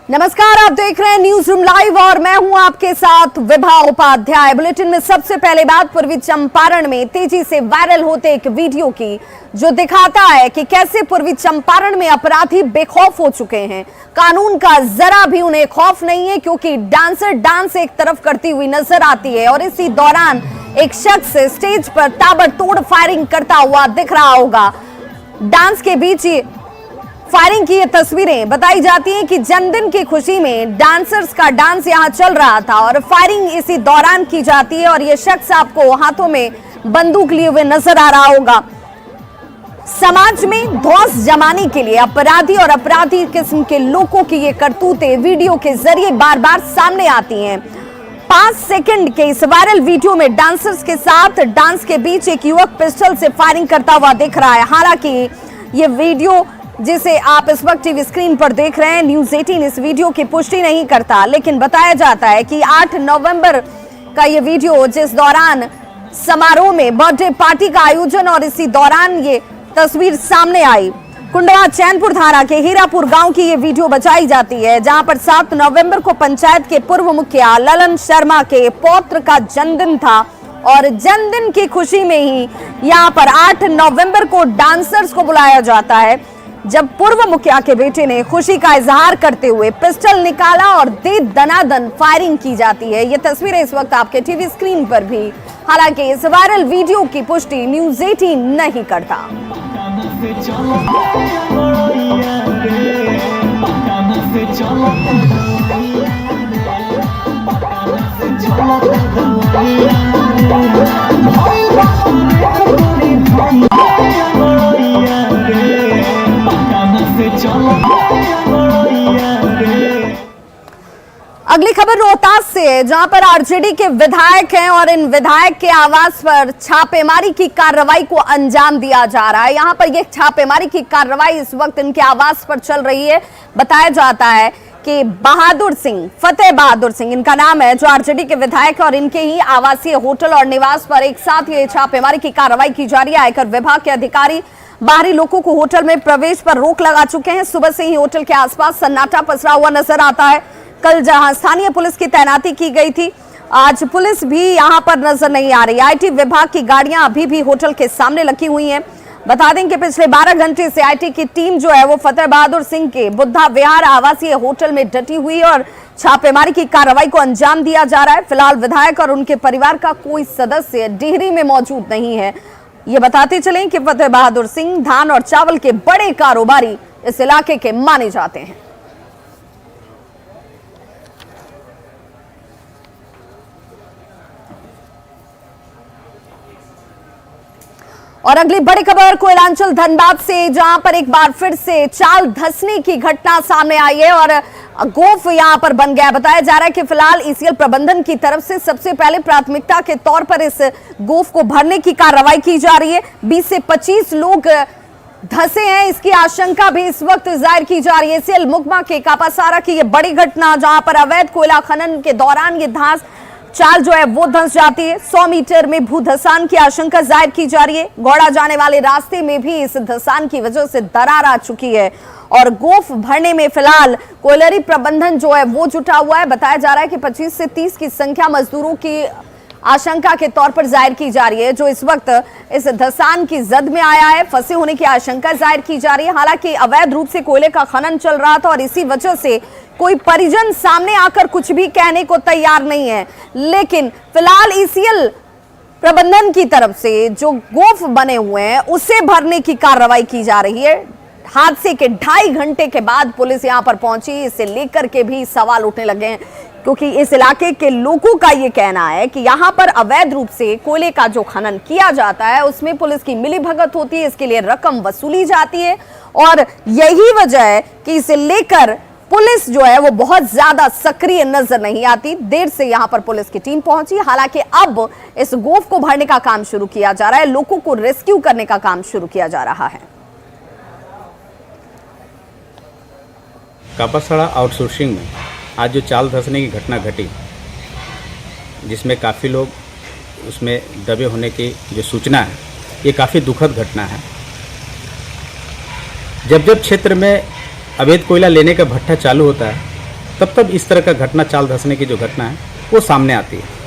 नमस्कार, आप देख रहे हैं न्यूज रूम लाइव और मैं हूं आपके साथ विभा उपाध्याय। बुलेटिन में सबसे पहले बात पूर्वी चंपारण में तेजी से वायरल होते एक वीडियो की, जो दिखाता है कि कैसे पूर्वी चंपारण में अपराधी बेखौफ हो चुके हैं। कानून का जरा भी उन्हें खौफ नहीं है, क्योंकि डांसर डांस एक तरफ करती हुई नजर आती है और इसी दौरान एक शख्स स्टेज पर ताबड़तोड़ फायरिंग करता हुआ दिख रहा होगा। डांस के बीच फायरिंग की ये तस्वीरें बताई जाती हैं कि जन्मदिन की खुशी में डांसर्स का डांस यहां चल रहा था और फायरिंग इसी दौरान की जाती है और ये शख्स आपको हाथों में बंदूक लिए हुए नजर आ रहा होगा। समाज में धौंस जमाने के लिए अपराधी और अपराधी किस्म के लोगों की ये करतूतें वीडियो के जरिए बार बार सामने आती हैं। 5 सेकंड के इस वायरल वीडियो में डांसर्स के साथ डांस के बीच एक युवक पिस्टल से फायरिंग करता हुआ दिख रहा है। हालांकि ये वीडियो जिसे आप इस वक्त टीवी स्क्रीन पर देख रहे हैं, न्यूज़ 18 इस वीडियो की पुष्टि नहीं करता, लेकिन बताया जाता है कि 8 नवंबर का ये वीडियो, जिस दौरान समारोह में बर्थडे पार्टी का आयोजन और इसी दौरान ये तस्वीर सामने आई। कुंडवा चैनपुर थाना के हीरापुर गांव की ये वीडियो बचाई जाती है, जहां पर 7 नवंबर को पंचायत के पूर्व मुखिया ललन शर्मा के पौत्र का जन्मदिन था और जन्मदिन की खुशी में ही यहां पर 8 नवंबर को डांसर्स को बुलाया जाता है। जब पूर्व मुखिया के बेटे ने खुशी का इजहार करते हुए पिस्टल निकाला और दे दनादन फायरिंग की जाती है। ये तस्वीरें इस वक्त आपके टीवी स्क्रीन पर भी, हालांकि इस वायरल वीडियो की पुष्टि न्यूज़ 18 नहीं करता। अगली खबर रोहतास से है, जहां पर आरजेडी के विधायक हैं और इन विधायक के आवास पर छापेमारी की कार्रवाई को अंजाम दिया जा रहा है। यहां पर यह छापेमारी की कार्रवाई इस वक्त इनके आवास पर चल रही है। बताया जाता है कि बहादुर सिंह, फतेह बहादुर सिंह इनका नाम है, जो आरजेडी के विधायक और इनके ही आवासीय होटल और निवास पर एक साथ ये छापेमारी की कार्रवाई की जा रही है। आयकर विभाग के अधिकारी बाहरी लोगों को होटल में प्रवेश पर रोक लगा चुके हैं। सुबह से ही होटल के आसपास सन्नाटा पसरा हुआ नजर आता है। कल जहां स्थानीय पुलिस की तैनाती की गई थी, आज पुलिस भी यहां पर नजर नहीं आ रही। आईटी विभाग की गाड़ियां अभी भी होटल के सामने लगी हुई हैं। बता दें कि पिछले 12 घंटे से आईटी की टीम जो है वो फतेह बहादुर सिंह के बुद्धा विहार आवासीय होटल में डटी हुई है और छापेमारी की कार्रवाई को अंजाम दिया जा रहा है। फिलहाल विधायक और उनके परिवार का कोई सदस्य डिहरी में मौजूद नहीं है। ये बताते चलें कि फतेह बहादुर सिंह धान और चावल के बड़े कारोबारी इस इलाके के माने जाते हैं। और अगली बड़ी खबर कोयलांचल धनबाद से, जहां पर एक बार फिर से चाल धंसने की घटना सामने आई है और गोफ यहां पर बन गया। बताया जा रहा है कि फिलहाल ईसीएल प्रबंधन की तरफ से सबसे पहले प्राथमिकता के तौर पर इस गोफ को भरने की कार्रवाई की जा रही है। 20 से 25 लोग धंसे हैं, इसकी आशंका भी इस वक्त जाहिर की जा रही है। ईसीएल मुकमा के कापासारा की यह बड़ी घटना, जहां पर अवैध कोयला खनन के दौरान ये चाल जो है वो धंस जाती है। 100 मीटर में भू धसान की आशंका जाहिर की जा रही है। गौड़ा जाने वाले रास्ते में भी इस धसान की वजह से दरार आ चुकी है और गोफ भरने में फिलहाल कोयलरी प्रबंधन जो है वो जुटा हुआ है। बताया जा रहा है कि 25 से 30 की संख्या मजदूरों की आशंका के तौर पर जाहिर की जा रही है, जो इस वक्त इस धसान की जद में आया है। फंसे होने की आशंका जाहिर की जा रही है। हालांकि अवैध रूप से कोयले का खनन चल रहा था और इसी वजह से कोई परिजन सामने आकर कुछ भी कहने को तैयार नहीं है। लेकिन फिलहाल ईसीएल प्रबंधन की तरफ से जो गोफ बने हुए हैं उसे भरने की कार्रवाई की जा रही है। हादसे के 2.5 घंटे के बाद पुलिस यहां पर पहुंची। इसे लेकर के भी सवाल उठने लगे हैं, क्योंकि इस इलाके के लोगों का ये कहना है कि यहां पर अवैध रूप से कोयले का जो खनन किया जाता है उसमें पुलिस की मिलीभगत होती है, इसके लिए रकम वसूली जाती है और यही वजह है कि इसे लेकर पुलिस जो है वो बहुत ज्यादा सक्रिय नजर नहीं आती। देर से यहां पर पुलिस की टीम पहुंची। हालांकि अब इस गोफ को भरने का काम शुरू किया जा रहा है, लोगों को रेस्क्यू करने का काम शुरू किया जा रहा है। कापासाड़ा आउटसोर्सिंग में आज जो चाल धंसने की घटना घटी, जिसमें काफ़ी लोग उसमें दबे होने की जो सूचना है, ये काफ़ी दुखद घटना है। जब जब क्षेत्र में अवैध कोयला लेने का भट्ठा चालू होता है तब इस तरह का घटना, चाल धंसने की जो घटना है वो सामने आती है।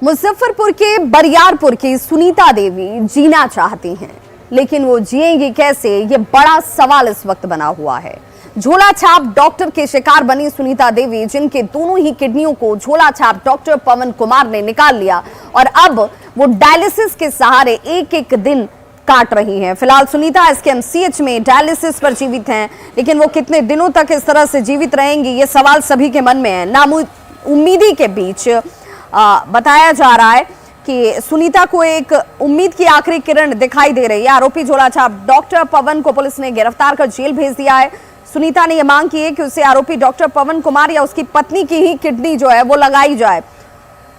मुजफ्फरपुर के बरियारपुर की सुनीता देवी जीना चाहती हैं, लेकिन वो जिएंगी कैसे, ये बड़ा सवाल इस वक्त बना हुआ है। झोला छाप डॉक्टर के शिकार बनी सुनीता देवी, जिनके दोनों ही किडनियों को झोला छाप डॉक्टर पवन कुमार ने निकाल लिया और अब वो डायलिसिस के सहारे एक एक दिन काट रही हैं। फिलहाल सुनीता एसकेएमसीएच में डायलिसिस पर जीवित हैं, लेकिन वो कितने दिनों तक इस तरह से जीवित रहेंगी, ये सवाल सभी के मन में है। नामुम्मीदी के बीच बताया जा रहा है कि सुनीता को एक उम्मीद की आखिरी किरण दिखाई दे रही है। आरोपी झोला छाप डॉक्टर पवन को पुलिस ने गिरफ्तार कर जेल भेज दिया है। सुनीता ने यह मांग की है कि उसे आरोपी डॉक्टर पवन कुमार या उसकी पत्नी की ही किडनी जो है वो लगाई जाए।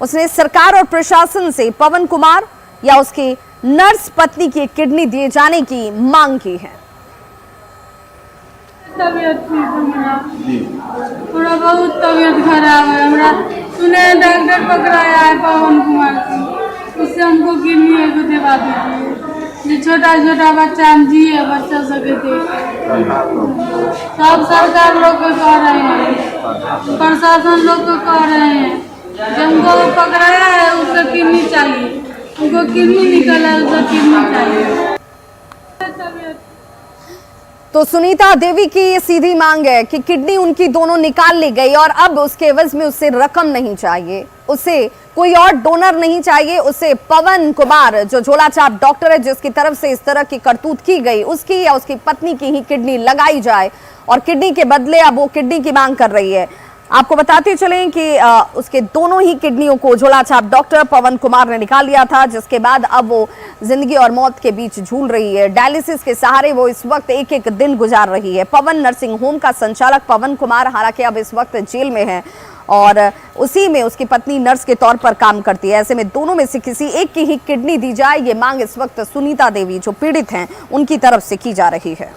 उसने सरकार और प्रशासन से पवन कुमार या उसकी नर्स पत्नी की किडनी दिए जाने की मांग की है। तबीयत ठीक है, थोड़ा बहुत तबीयत खराब है। हमरा सुने डॉक्टर पकड़ाया है पवन कुमार को, उससे हमको किडनी को दिवा दीजिए। ये छोटा छोटा बच्चा हम जिए, बच्चा सके थे। सब सरकार लोग को कह रहे हैं, प्रशासन लोग को कह रहे हैं, जब हमको पकड़ाया है उसको किडनी चाहिए, उनको किडनी निकला है, उसको किडनी चाहिए। तो सुनीता देवी की ये सीधी मांग है कि किडनी उनकी दोनों निकाल ली गई और अब उसके एवज में उसे रकम नहीं चाहिए, उसे कोई और डोनर नहीं चाहिए, उसे पवन कुमार जो झोला छाप डॉक्टर है जिसकी तरफ से इस तरह की करतूत की गई, उसकी या उसकी पत्नी की ही किडनी लगाई जाए और किडनी के बदले अब वो किडनी की मांग कर रही है। आपको बताते चलें कि उसके दोनों ही किडनियों को झोला छाप डॉक्टर पवन कुमार ने निकाल लिया था, जिसके बाद अब वो जिंदगी और मौत के बीच झूल रही है। डायलिसिस के सहारे वो इस वक्त एक एक दिन गुजार रही है। पवन नर्सिंग होम का संचालक पवन कुमार हालांकि अब इस वक्त जेल में है और उसी में उसकी पत्नी नर्स के तौर पर काम करती है। ऐसे में दोनों में से किसी एक की ही किडनी दी जाए, ये मांग इस वक्त सुनीता देवी जो पीड़ित हैं उनकी तरफ से की जा रही है।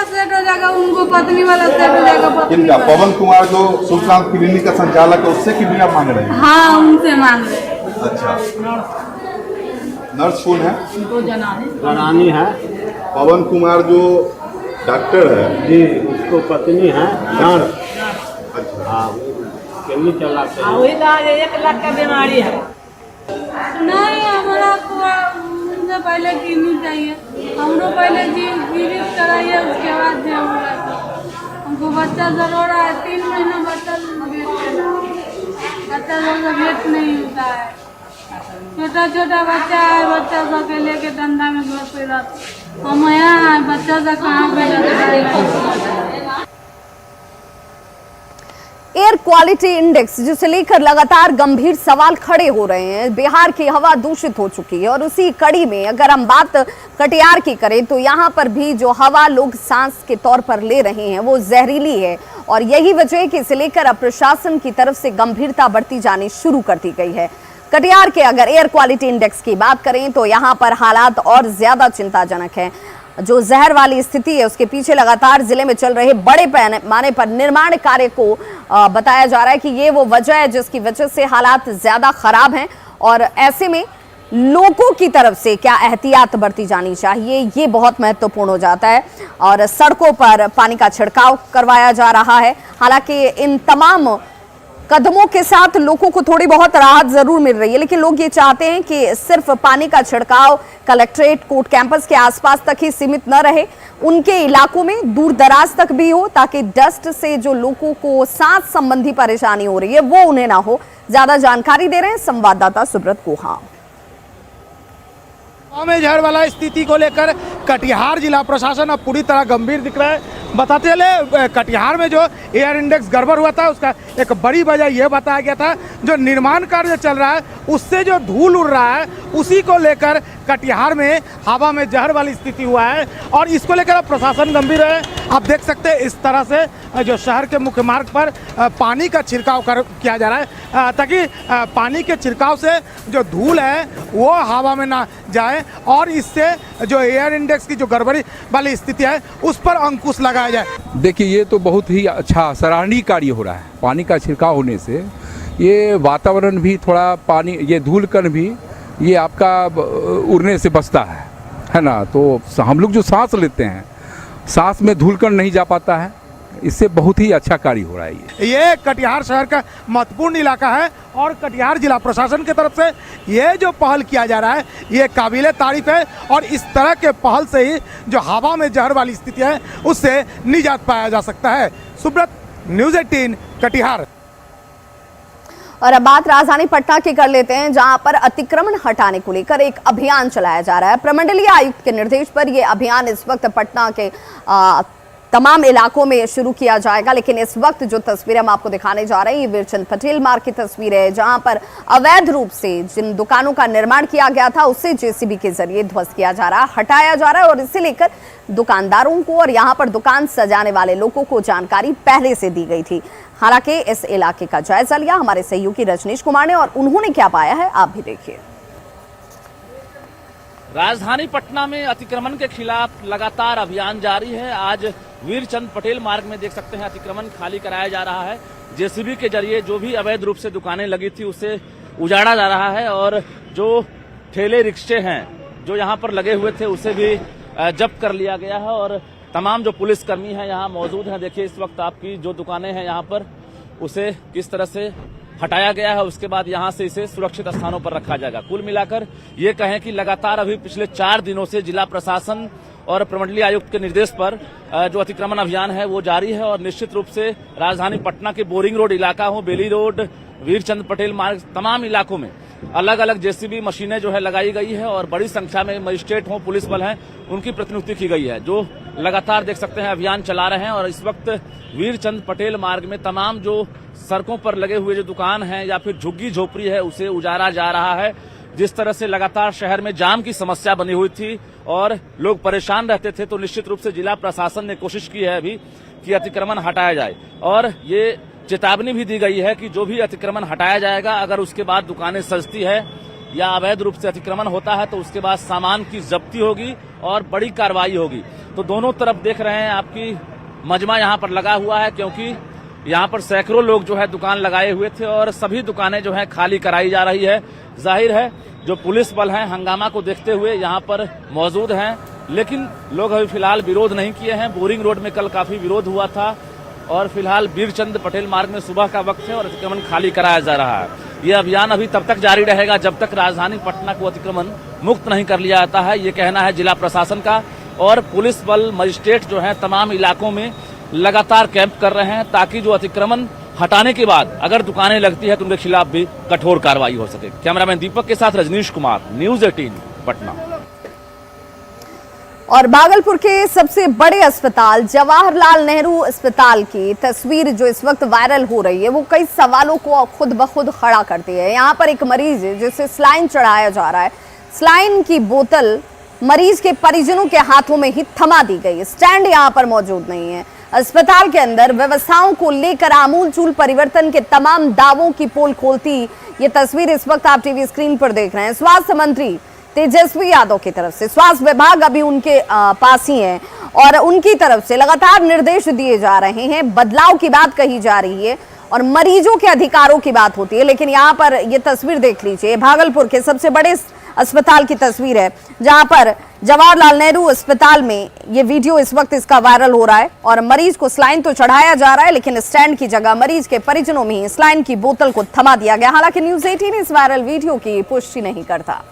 सेट हो जाएगा, उनको पत्नी वाला सेट हो जाएगा। किनका? पवन कुमार जो सुल्तान क्लिनिक का संचालक है, उससे किडनी आप मांग रहे हैं? हाँ, उनसे मांग रहे हैं। अच्छा, नर्स कौन है? जनानी है। पवन कुमार जो डॉक्टर है जी, उसको पत्नी है नर्स। अच्छा, हाँ, किडनी चलाते हैं। वही तो आज 1 लाख का बीमारी है। नहीं, हमारा उनसे पहले किडनी चाहिए, हमको पहले जीवित कराइए, उसके बाद जो होगा तो। हमको बच्चा जरूर है, 3 महीना बच्चा वेट नहीं होता है। छोटा छोटा बच्चा है, बच्चा सबके लेके डंडा में घर पे रहते, हम यहाँ बच्चा सब कहाँ पे रहते। एयर क्वालिटी इंडेक्स जिसे लेकर लगातार गंभीर सवाल खड़े हो रहे हैं। बिहार की हवा दूषित हो चुकी है और उसी कड़ी में अगर हम बात कटिहार की करें तो यहाँ पर भी जो हवा लोग सांस के तौर पर ले रहे हैं वो जहरीली है और यही वजह है कि इसे लेकर अब प्रशासन की तरफ से गंभीरता बढ़ती जानी शुरू कर दी गई है। कटिहार के अगर एयर क्वालिटी इंडेक्स की बात करें तो यहाँ पर हालात और ज्यादा चिंताजनक है। जो जहर वाली स्थिति है उसके पीछे लगातार जिले में चल रहे बड़े पैमाने पर निर्माण कार्य को बताया जा रहा है कि ये वो वजह है जिसकी वजह से हालात ज्यादा खराब हैं और ऐसे में लोगों की तरफ से क्या एहतियात बरती जानी चाहिए ये बहुत महत्वपूर्ण हो जाता है। और सड़कों पर पानी का छिड़काव करवाया जा रहा है। हालांकि इन तमाम कदमों के साथ लोगों को थोड़ी बहुत राहत जरूर मिल रही है, लेकिन लोग ये चाहते हैं कि सिर्फ पानी का छिड़काव कलेक्ट्रेट कोर्ट कैंपस के आसपास तक ही सीमित न रहे, उनके इलाकों में दूर दराज तक भी हो, ताकि डस्ट से जो लोगों को सांस संबंधी परेशानी हो रही है वो उन्हें ना हो। ज्यादा जानकारी दे रहे हैं संवाददाता सुब्रत गुहा। गाँव में जहर वाला स्थिति को लेकर कटिहार जिला प्रशासन अब पूरी तरह गंभीर दिख रहा है। बताते चले कटिहार में जो एयर इंडेक्स गड़बड़ हुआ था उसका एक बड़ी वजह यह बताया गया था, जो निर्माण कार्य चल रहा है उससे जो धूल उड़ रहा है उसी को लेकर कटिहार में हवा में जहर वाली स्थिति हुआ है और इसको लेकर अब प्रशासन गंभीर है। आप देख सकते हैं इस तरह से जो शहर के मुख्य मार्ग पर पानी का छिड़काव किया जा रहा है ताकि पानी के छिड़काव से जो धूल है वो हवा में ना जाए और इससे जो एयर इंडेक्स की जो गड़बड़ी वाली स्थिति है उस पर अंकुश लगाया जाए। देखिए, ये तो बहुत ही अच्छा सराहनीय कार्य हो रहा है। पानी का छिड़काव होने से ये वातावरण भी थोड़ा पानी, ये धूल कण भी ये आपका उड़ने से बचता है है ना, तो हम लोग जो सांस लेते हैं, सांस में धूलकण नहीं जा पाता है। इससे बहुत ही अच्छा कार्य हो रहा है। ये कटिहार शहर का महत्वपूर्ण इलाका है और कटिहार जिला प्रशासन की तरफ से ये जो पहल किया जा रहा है ये काबिले तारीफ है और इस तरह के पहल से ही जो हवा में जहर वाली स्थिति है उससे निजात पाया जा सकता है। सुब्रत, न्यूज़ 18 कटिहार। और अब बात राजधानी पटना की कर लेते हैं, जहां पर अतिक्रमण हटाने को लेकर एक अभियान चलाया जा रहा है। प्रमंडलीय आयुक्त के निर्देश पर यह अभियान इस वक्त पटना के तमाम इलाकों में शुरू किया जाएगा। लेकिन इस वक्त जो तस्वीरें हम आपको दिखाने जा रहे हैं ये वीरचंद पटेल मार्ग की तस्वीर है, जहां पर अवैध रूप से जिन दुकानों का निर्माण किया गया था उससे जेसीबी के जरिए ध्वस्त किया जा रहा है, हटाया जा रहा है। और इसे लेकर दुकानदारों को और यहां पर दुकान सजाने वाले लोगों को जानकारी पहले से दी गई थी। हालांकि इस इलाके का जायजा लिया हमारे सहयोगी रजनीश कुमार ने और उन्होंने क्या पाया है आप भी देखिए। राजधानी पटना में अतिक्रमण के खिलाफ लगातार अभियान जारी है। आज वीरचंद पटेल मार्ग में देख सकते हैं अतिक्रमण खाली कराया जा रहा है। जेसीबी के जरिए जो भी अवैध रूप से दुकानें लगी थी उसे उजाड़ा जा रहा है और जो ठेले रिक्शे हैं जो यहाँ पर लगे हुए थे उसे भी जब्त कर लिया गया है। और तमाम जो पुलिसकर्मी हैं यहाँ मौजूद हैं। देखिए इस वक्त आपकी जो दुकानें हैं यहाँ पर उसे किस तरह से हटाया गया है, उसके बाद यहाँ से इसे सुरक्षित स्थानों पर रखा जाएगा। कुल मिलाकर ये कहें कि लगातार अभी पिछले 4 दिनों से जिला प्रशासन और प्रमंडलीय आयुक्त के निर्देश पर जो अतिक्रमण अभियान है वो जारी है। और निश्चित रूप से राजधानी पटना के बोरिंग रोड इलाका हो, बेली रोड, वीरचंद पटेल मार्ग, तमाम इलाकों में अलग अलग जेसीबी मशीनें जो है लगाई गई है और बड़ी संख्या में मजिस्ट्रेट हों, पुलिस बल हैं, उनकी प्रतिनियुक्ति की गई है जो लगातार देख सकते हैं अभियान चला रहे हैं। और इस वक्त वीरचंद पटेल मार्ग में तमाम जो सड़कों पर लगे हुए जो दुकान हैं या फिर झुग्गी झोपड़ी है उसे उजाड़ा जा रहा है। जिस तरह से लगातार शहर में जाम की समस्या बनी हुई थी और लोग परेशान रहते थे, तो निश्चित रूप से जिला प्रशासन ने कोशिश की है अभी कि अतिक्रमण हटाया जाए। और ये चेतावनी भी दी गई है कि जो भी अतिक्रमण हटाया जाएगा अगर उसके बाद दुकानें सजती है या अवैध रूप से अतिक्रमण होता है तो उसके बाद सामान की जब्ती होगी और बड़ी कार्रवाई होगी। तो दोनों तरफ देख रहे हैं आपकी मजमा यहाँ पर लगा हुआ है, क्योंकि यहाँ पर सैकड़ों लोग जो है दुकान लगाए हुए थे और सभी दुकानें जो है खाली कराई जा रही है। जाहिर है जो पुलिस बल हैं हंगामा को देखते हुए यहाँ पर मौजूद हैं, लेकिन लोग अभी फिलहाल विरोध नहीं किए हैं। बोरिंग रोड में कल काफी विरोध हुआ था और फिलहाल वीरचंद पटेल मार्ग में सुबह का वक्त है और अतिक्रमण खाली कराया जा रहा है। ये अभियान अभी तब तक जारी रहेगा जब तक राजधानी पटना को अतिक्रमण मुक्त नहीं कर लिया जाता है, ये कहना है जिला प्रशासन का। और पुलिस बल, मजिस्ट्रेट जो है तमाम इलाकों में लगातार कैंप कर रहे हैं ताकि जो अतिक्रमण हटाने के बाद अगर दुकानें लगती है तो उनके खिलाफ भी कठोर कार्रवाई हो सके। कैमरामैन दीपक के साथ रजनीश कुमार, न्यूज़ 18 पटना। और भागलपुर के सबसे बड़े अस्पताल जवाहरलाल नेहरू अस्पताल की तस्वीर जो इस वक्त वायरल हो रही है वो कई सवालों को खुद ब खुद खड़ा करती है। यहाँ पर एक मरीज है जिसे स्लाइन चढ़ाया जा रहा है, स्लाइन की बोतल मरीज के परिजनों के हाथों में ही थमा दी गई। स्टैंड यहाँ पर मौजूद नहीं है। अस्पताल के अंदर व्यवस्थाओं को लेकर आमूलचूल परिवर्तन के तमाम दावों की पोल खोलती ये तस्वीर इस वक्त आप टीवी स्क्रीन पर देख रहे हैं। स्वास्थ्य मंत्री तेजस्वी यादव की तरफ से स्वास्थ्य विभाग अभी उनके पास ही है और उनकी तरफ से लगातार निर्देश दिए जा रहे हैं, बदलाव की बात कही जा रही है और मरीजों के अधिकारों की बात होती है। लेकिन यहाँ पर ये तस्वीर देख लीजिए, भागलपुर के सबसे बड़े अस्पताल की तस्वीर है जहां पर जवाहरलाल नेहरू अस्पताल में ये वीडियो इस वक्त इसका वायरल हो रहा है और मरीज को स्लाइन तो चढ़ाया जा रहा है लेकिन स्टैंड की जगह मरीज के परिजनों में ही स्लाइन की बोतल को थमा दिया गया। हालांकि न्यूज़ 18 इस वायरल वीडियो की पुष्टि नहीं करता।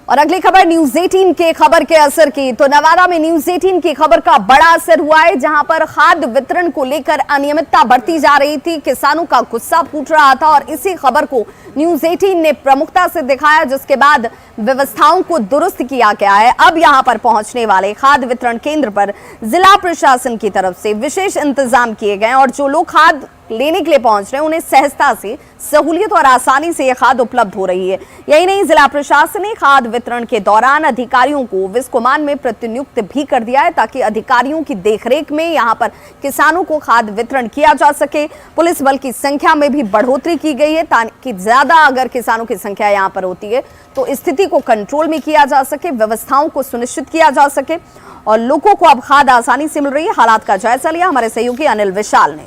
और अगली खबर न्यूज़ 18 के खबर के असर की, तो नवादा में न्यूज़ 18 की खबर का बड़ा असर हुआ है जहां पर खाद्य वितरण को लेकर अनियमितता बढ़ती जा रही थी, किसानों का गुस्सा फूट रहा था और इसी खबर को न्यूज़ 18 ने प्रमुखता से दिखाया, जिसके बाद व्यवस्थाओं को दुरुस्त किया गया है। अब यहां पर पहुंचने वाले खाद्य वितरण केंद्र पर जिला प्रशासन की तरफ से विशेष इंतजाम किए गए और जो लोग खाद्य लेने के लिए पहुंच रहे हैं उन्हें सहजता से, सहूलियत और आसानी से यह खाद उपलब्ध हो रही है। यही नहीं, जिला प्रशासन ने खाद वितरण के दौरान अधिकारियों को विस्कोमान में प्रतिनियुक्त भी कर दिया है ताकि अधिकारियों की देखरेख में यहां पर किसानों को खाद वितरण किया जा सके। पुलिस बल की संख्या में भी बढ़ोतरी की गई है ताकि ज्यादा अगर किसानों की संख्या यहां पर होती है तो स्थिति को कंट्रोल में किया जा सके, व्यवस्थाओं को सुनिश्चित किया जा सके। और लोगों को अब खाद आसानी से मिल रही है। हालात का जायजा लिया हमारे सहयोगी अनिल विशाल ने।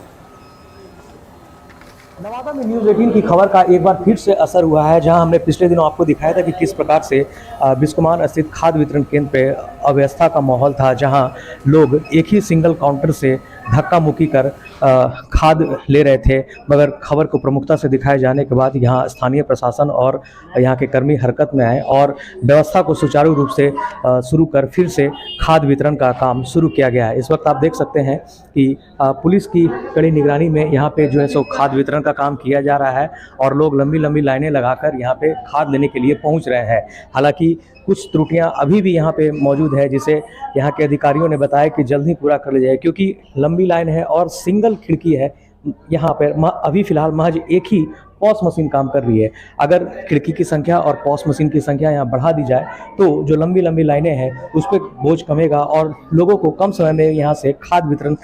नवादा में न्यूज़ 18 की खबर का एक बार फिर से असर हुआ है, जहां हमने पिछले दिनों आपको दिखाया था कि किस प्रकार से बिस्कुमान स्थित खाद वितरण केंद्र पे अव्यवस्था का माहौल था, जहां लोग एक ही सिंगल काउंटर से धक्का मुक्की कर खाद ले रहे थे। मगर खबर को प्रमुखता से दिखाए जाने के बाद यहां स्थानीय प्रशासन और यहां के कर्मी हरकत में आए और व्यवस्था को सुचारू रूप से शुरू कर फिर से खाद वितरण का काम शुरू किया गया है। इस वक्त आप देख सकते हैं कि पुलिस की कड़ी निगरानी में यहाँ पे जो है सो खाद वितरण का काम किया जा रहा है और लोग लंबी लंबी लाइनें लगाकर यहाँ पे खाद लेने के लिए पहुँच रहे हैं। हालांकि कुछ त्रुटियां अभी भी यहाँ पे मौजूद है, जिसे यहाँ के अधिकारियों ने बताया कि जल्द ही पूरा कर लिया जाए, क्योंकि लंबी लाइन है और सिंगल खिड़की है। यहाँ पर अभी फिलहाल महज एक ही पॉस मशीन काम कर रही है। अगर खिड़की की संख्या और पॉस मशीन की संख्या यहाँ बढ़ा दी जाए तो जो लंबी लंबी लाइनें हैं उस पर बोझ कमेगा और लोगों को कम समय में यहाँ से खाद वितरण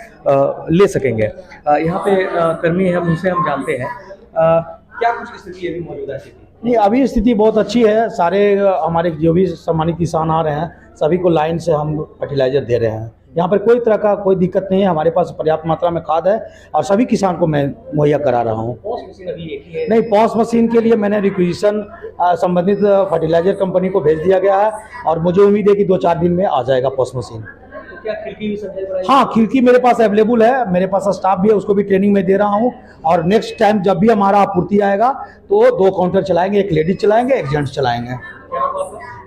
ले सकेंगे। यहाँ पे कर्मी हैं, उनसे हम जानते हैं क्या कुछ स्थिति अभी मौजूदा है। नहीं, अभी स्थिति बहुत अच्छी है। सारे हमारे जो भी सम्मानित किसान आ रहे हैं सभी को लाइन से हम फर्टिलाइजर दे रहे हैं। यहाँ पर कोई तरह का कोई दिक्कत नहीं है। हमारे पास पर्याप्त मात्रा में खाद है और सभी किसान को मैं मुहैया करा रहा हूँ। पॉस मशीन अभी एक ही है? नहीं, पॉस मशीन के लिए मैंने रिक्विजिशन संबंधित फर्टिलाइजर कंपनी को भेज दिया गया है और मुझे उम्मीद है कि 2-4 दिन में आ जाएगा पॉस मशीन। तो क्या खिड़की भी संख्या? हाँ, खिड़की मेरे पास अवेलेबल है, मेरे पास स्टाफ भी है, उसको भी ट्रेनिंग में दे रहा हूँ। और नेक्स्ट टाइम जब भी हमारा आपूर्ति आएगा तो 2 काउंटर चलाएंगे, एक लेडीज चलाएंगे, एक जेंट्स चलाएंगे।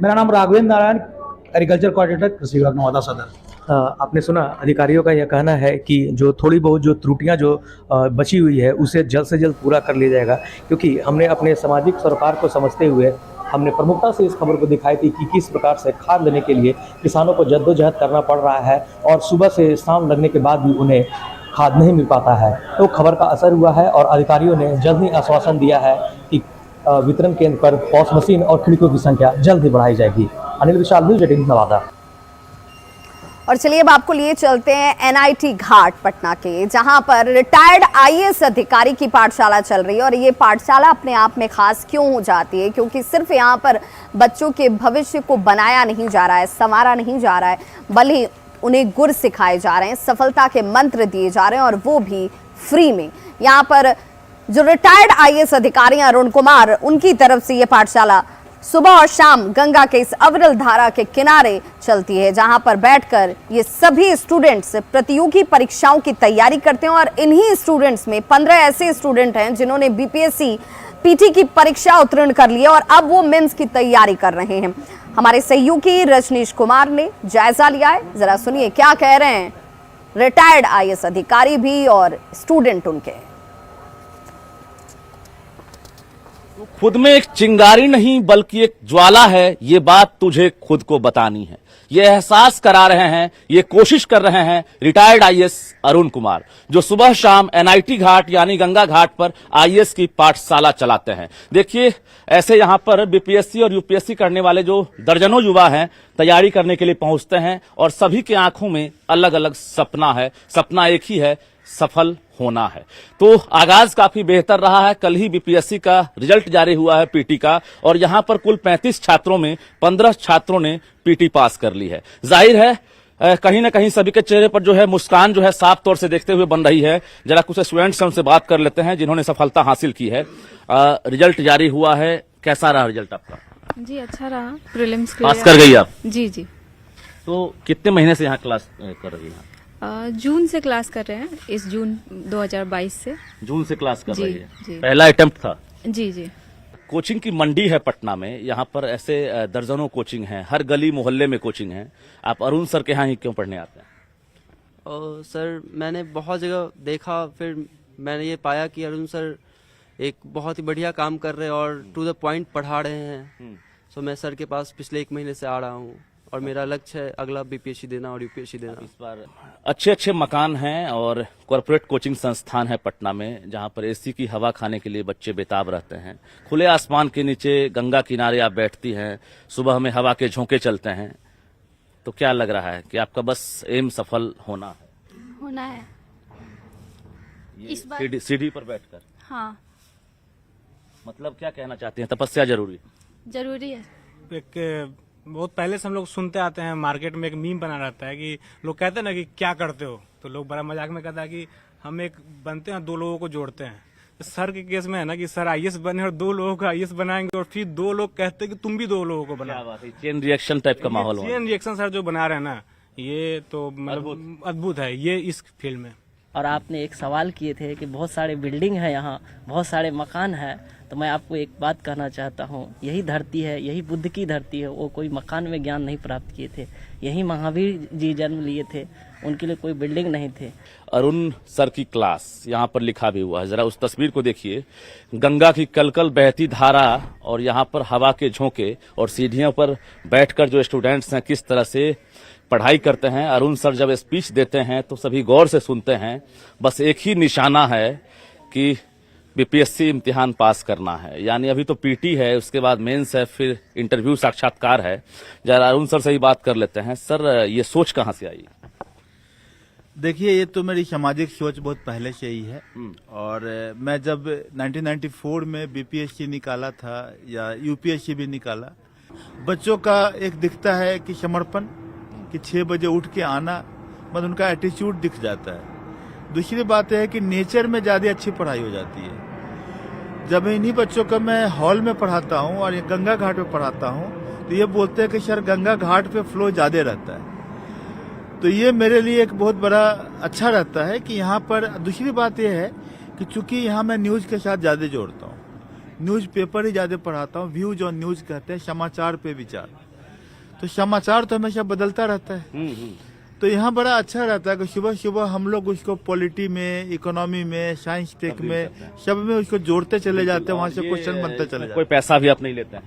मेरा नाम राघवेंद्र नारायण, एग्रीकल्चर कोऑर्डिनेटर, कृषि विभाग नवादा सदर। आपने सुना, अधिकारियों का यह कहना है कि जो थोड़ी बहुत जो त्रुटियां जो बची हुई है उसे जल्द से जल्द पूरा कर लिया जाएगा, क्योंकि हमने अपने सामाजिक सरोकार को समझते हुए हमने प्रमुखता से इस खबर को दिखाई थी कि किस प्रकार से खाद लेने के लिए किसानों को जद्दोजहद करना पड़ रहा है और सुबह से शाम लगने के बाद भी उन्हें खाद नहीं मिल पाता है। तो खबर का असर हुआ है और अधिकारियों ने जल्द ही आश्वासन दिया है कि वितरण केंद्र पर पॉस मशीन और खिड़कियों की संख्या जल्द ही बढ़ाई जाएगी। अनिल विशाल, न्यूज़ 18 नवादा। और चलिए अब आपको लिए चलते हैं एनआईटी घाट पटना के, जहां पर रिटायर्ड आईएएस अधिकारी की पाठशाला चल रही है। और ये पाठशाला अपने आप में खास क्यों हो जाती है, क्योंकि सिर्फ यहाँ पर बच्चों के भविष्य को बनाया नहीं जा रहा है, संवारा नहीं जा रहा है, बल्कि उन्हें गुर सिखाए जा रहे हैं, सफलता के मंत्र दिए जा रहे हैं और वो भी फ्री में। यहाँ पर जो रिटायर्ड आईएएस अधिकारी हैं अरुण कुमार, उनकी तरफ से ये पाठशाला सुबह और शाम गंगा के इस अविरल धारा के किनारे चलती है, जहां पर बैठकर ये सभी स्टूडेंट्स प्रतियोगी परीक्षाओं की तैयारी करते हैं। और इन्हीं स्टूडेंट्स में 15 ऐसे स्टूडेंट हैं जिन्होंने बीपीएससी पीटी की परीक्षा उत्तीर्ण कर ली है और अब वो मेंस की तैयारी कर रहे हैं। हमारे सहयोगी रजनीश कुमार ने जायजा लिया है, जरा सुनिए क्या कह रहे हैं रिटायर्ड आईएएस अधिकारी भी और स्टूडेंट उनके। खुद में एक चिंगारी नहीं बल्कि एक ज्वाला है, ये बात तुझे खुद को बतानी है। ये एहसास करा रहे हैं, ये कोशिश कर रहे हैं रिटायर्ड आईएएस अरुण कुमार, जो सुबह शाम एनआईटी घाट यानी गंगा घाट पर आईएएस की पाठशाला चलाते हैं। देखिए, ऐसे यहां पर बीपीएससी और यूपीएससी करने वाले जो दर्जनों युवा हैं तैयारी करने के लिए पहुंचते हैं और सभी के आंखों में अलग अलग सपना है। सपना एक ही है, सफल होना है। तो आगाज काफी बेहतर रहा है। कल ही बीपीएससी का रिजल्ट जारी हुआ है पीटी का, और यहां पर कुल 35 छात्रों में 15 छात्रों ने पीटी पास कर ली है। जाहिर है कहीं ना कहीं सभी के चेहरे पर जो है मुस्कान जो है साफ तौर से देखते हुए बन रही है। जरा कुछ स्टूडेंट्स हमसे बात कर लेते हैं जिन्होंने सफलता हासिल की है। रिजल्ट जारी हुआ है, कैसा रहा रिजल्ट आपका? जी अच्छा रहा, प्रीलिम्स पास कर गई आप? जी जी। तो कितने महीने से यहाँ क्लास कर रही हैं? जून से क्लास कर रहे हैं, इस जून 2022 से। जून से क्लास कर रही है? जी। पहला अटेम्प्ट था? जी जी। कोचिंग की मंडी है पटना में, यहाँ पर ऐसे दर्जनों कोचिंग हैं, हर गली मोहल्ले में कोचिंग है। आप अरुण सर के यहाँ ही क्यों पढ़ने आते हैं? सर मैंने बहुत जगह देखा, फिर मैंने ये पाया कि अरुण सर एक बहुत ही बढ़िया काम कर रहे हैं और टू द पॉइंट पढ़ा रहे हैं। सो मैं सर के पास पिछले 1 महीने से आ रहा हूँ और मेरा लक्ष्य है अगला बीपीएससी देना और यूपीएससी देना। इस बार अच्छे अच्छे मकान हैं और कॉर्पोरेट कोचिंग संस्थान है पटना में, जहां पर एसी की हवा खाने के लिए बच्चे बेताब रहते हैं। खुले आसमान के नीचे गंगा किनारे आप बैठती हैं, सुबह में हवा के झोंके चलते हैं। तो क्या लग रहा है कि आपका बस एम सफल होना है? इस बार सीढ़ी पर बैठकर? हाँ। मतलब क्या कहना चाहती हैं, तपस्या जरूरी है? बहुत पहले से हम लोग सुनते आते हैं, मार्केट में एक मीम बना रहता है कि लोग कहते हैं ना कि क्या करते हो, तो लोग बड़ा मजाक में कहता है कि हम एक बनते हैं, दो लोगों को जोड़ते हैं। तो सर के केस में है ना कि सर आईएएस बने और दो लोगों को आईएएस बनाएंगे और फिर दो लोग कहते हैं कि तुम भी दो लोगों को बनाओ। चेन रिएक्शन टाइप का माहौल हो, चेन रिएक्शन सर जो बना रहे हैं ना, ये तो अद्भुत है ये इस फील्ड में। और आपने एक सवाल किए थे कि बहुत सारे बिल्डिंग है यहाँ, बहुत सारे मकान है, तो मैं आपको एक बात कहना चाहता हूँ, यही धरती है, यही बुद्ध की धरती है। वो कोई मकान में ज्ञान नहीं प्राप्त किए थे, यही महावीर जी जन्म लिए थे, उनके लिए कोई बिल्डिंग नहीं थे। अरुण सर की क्लास यहाँ पर लिखा भी हुआ है, जरा उस तस्वीर को देखिए। गंगा की कलकल बहती धारा और यहाँ पर हवा के झोंके और सीढ़ियों पर बैठकर जो स्टूडेंट्स हैं किस तरह से पढ़ाई करते हैं। अरुण सर जब स्पीच देते हैं तो सभी गौर से सुनते हैं, बस एक ही निशाना है कि बीपीएससी इम्तिहान पास करना है। यानी अभी तो पीटी है, उसके बाद मेंस है, फिर इंटरव्यू साक्षात्कार है। जरा अरुण सर से ही बात कर लेते हैं। सर, ये सोच कहाँ से आई? देखिए, ये तो मेरी सामाजिक सोच बहुत पहले से ही है। और मैं जब 1994 में बीपीएससी निकाला था या यूपीएससी भी निकाला, बच्चों का एक दिखता है कि समर्पण, कि 6 बजे उठ के आना, मतलब उनका एटीट्यूड दिख जाता है। दूसरी बात है कि नेचर में ज्यादा अच्छी पढ़ाई हो जाती है। जब इन्हीं बच्चों को मैं हॉल में पढ़ाता हूँ और ये गंगा घाट पे पढ़ाता हूँ, तो ये बोलते हैं कि सर गंगा घाट पे फ्लो ज्यादा रहता है। तो ये मेरे लिए एक बहुत बड़ा अच्छा रहता है कि यहाँ पर। दूसरी बात यह है कि चूंकि यहाँ मैं न्यूज के साथ ज्यादा जोड़ता हूँ, न्यूज पेपर ही ज्यादा पढ़ाता हूँ। व्यूज ऑन न्यूज कहते हैं, समाचार पे विचार। तो समाचार तो हमेशा बदलता रहता है, तो यहाँ बड़ा अच्छा रहता है कि सुबह सुबह हम लोग उसको पॉलिटी में, इकोनॉमी में, साइंस टेक में, सब में उसको जोड़ते चले जाते हैं। वहाँ से क्वेश्चन बनते चले जाते हैं। कोई पैसा भी आप नहीं लेते हैं?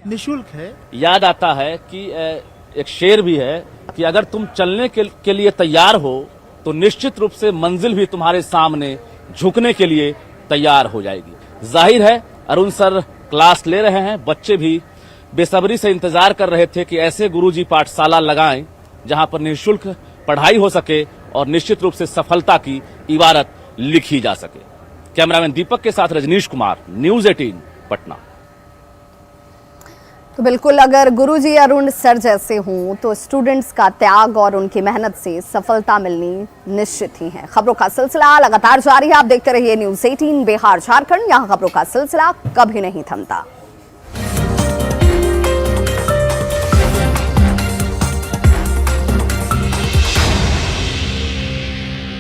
निःशुल्क है। याद आता है कि एक शेर भी है कि अगर तुम चलने के लिए तैयार हो तो निश्चित रूप से मंजिल भी तुम्हारे सामने झुकने के लिए तैयार हो जाएगी। जाहिर है अरुण सर क्लास ले रहे हैं, बच्चे भी बेसब्री से इंतजार कर रहे थे कि ऐसे गुरुजी पाठशाला लगाएं जहां पर निःशुल्क पढ़ाई हो सके और निश्चित रूप से सफलता की इबारत लिखी जा सके। कैमरामैन दीपक के साथ रजनीश कुमार, न्यूज़ 18 पटना। तो बिल्कुल, अगर गुरुजी अरुण सर जैसे हों तो स्टूडेंट्स का त्याग और उनकी मेहनत से सफलता मिलनी निश्चित ही है। खबरों का सिलसिला लगातार जारी है, आप देखते रहिए न्यूज़ 18 बिहार झारखंड। यहाँ खबरों का सिलसिला कभी नहीं थमता।